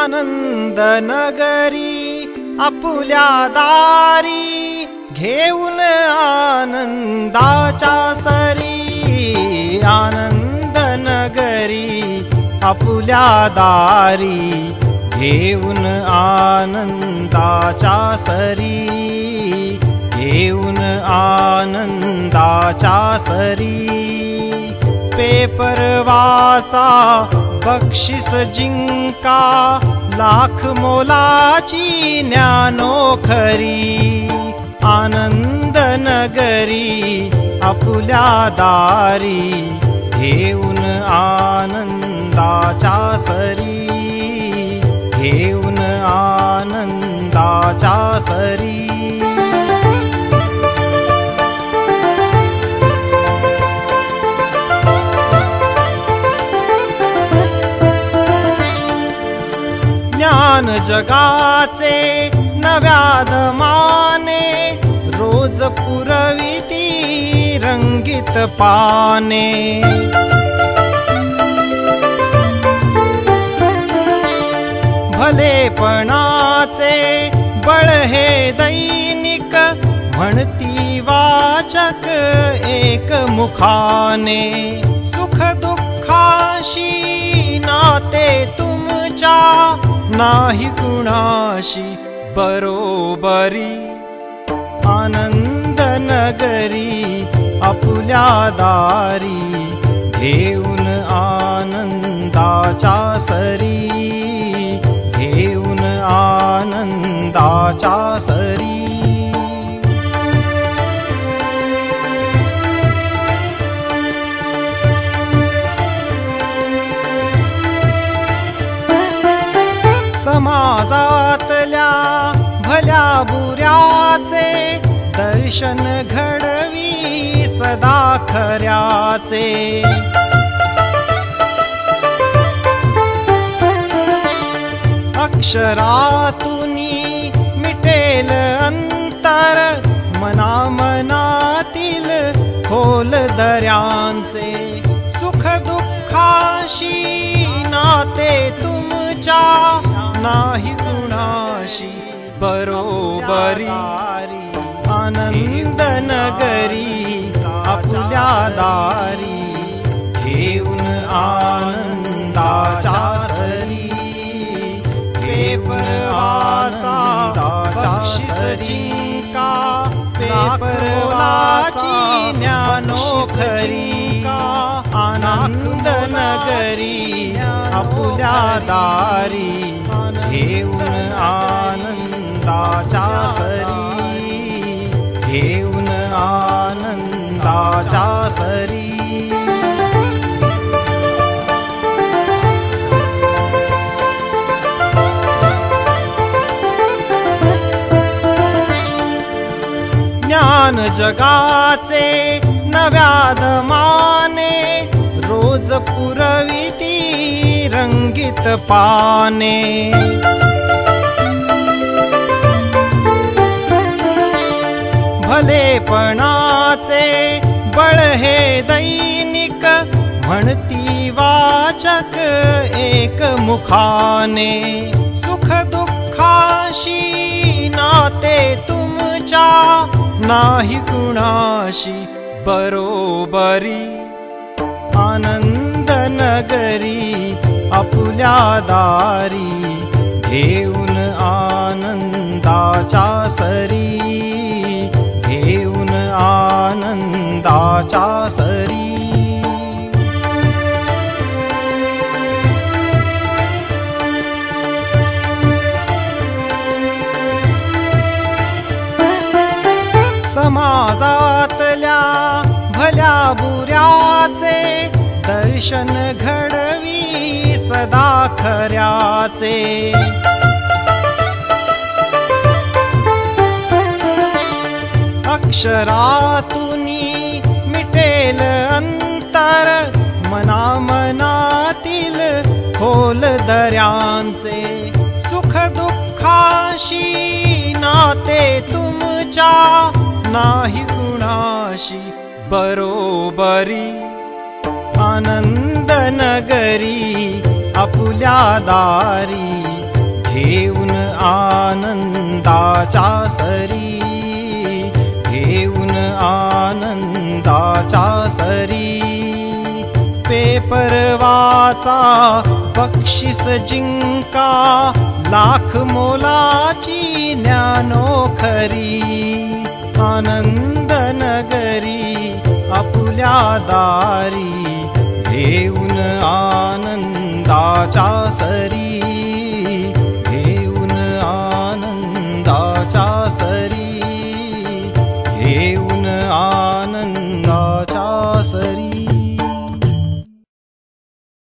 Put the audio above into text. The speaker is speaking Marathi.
आनंद नगरी आपुल्या दारी घेऊन आनंदाच्या सरी। आनंद नगरी आपुल्या दारी घेऊन आनंदाच्या सरी। घेऊन आनंदाच्या सरी। पेपर वाचा बक्षीस जिंका लाख मोलाची ज्ञानोखरी। आनंद नगरी आपुल्या दारी घेऊन आनंदाच्या सरी। घेऊन आनंदाच्या सरी। ज्ञान जगाचे नव्या दमाने रोज पुरविती रंगीत पाने। भलेपणाचे बळ हे दैनिक म्हणती वाचक एक मुखाने। सुख दुःखाशी नाते तुमच्या नाही कुणाशी बरोबरी। आनंद नगरी आपुल्या दारी घेऊन आनंदाच्या सरी। घेऊन आनंदाच्या सरी। समाजातल्या भल्या बुऱ्याचे दर्शन घडवी सदा खऱ्याचे। अक्षरातूनी मिटेल अंतर मनामनातील खोल दऱ्यांचे। सुख दुःखाशी नाते तुमच्या नाही कुणाशी बरोबरी। आनंद नगरी आपुल्या दारी घेऊन आनंदाच्या सरी। पेपर वाचा बक्षीस जिंका पेपर मोलाची ज्ञानोखरी। आनंद नगरी आपुल्या दारी घेऊन आनंदाच्या सरी। घेऊन आनंदाच्या सरी। ज्ञान जगाचे नव्या दमाने रोज पुरविती रंगीत पाने। भलेपणाचे बळ हे दैनिक म्हणती वाचक एक मुखाने। सुख दुःखाशी नाते तुमच्या नाही कुणाशी बरोबरी। आनंद नगरी आपुल्या दारी घेऊन आनंदाच्या सरी। घेऊन आनंदाच्या सरी। समाजातल्या भल्या बुऱ्याचे दर्शन घडवी सदा खऱ्याचे। अक्षरातूनी मिटेल अंतर मनामनातील खोल दऱ्यांचे। सुख दुःखाशी नाते तुमच्या नाही कुणाशी बरोबरी। आनंद नगरी आपुल्या दारी आनंदाच्या सरी, घेऊन आनंदाच्या सरी. पेपर वाचा बक्षीस जिंका, लाख मोलाची ज्ञानोखरी. आनंद नगरी आपुल्या दारी, घेऊन आनंदाच्या सरी.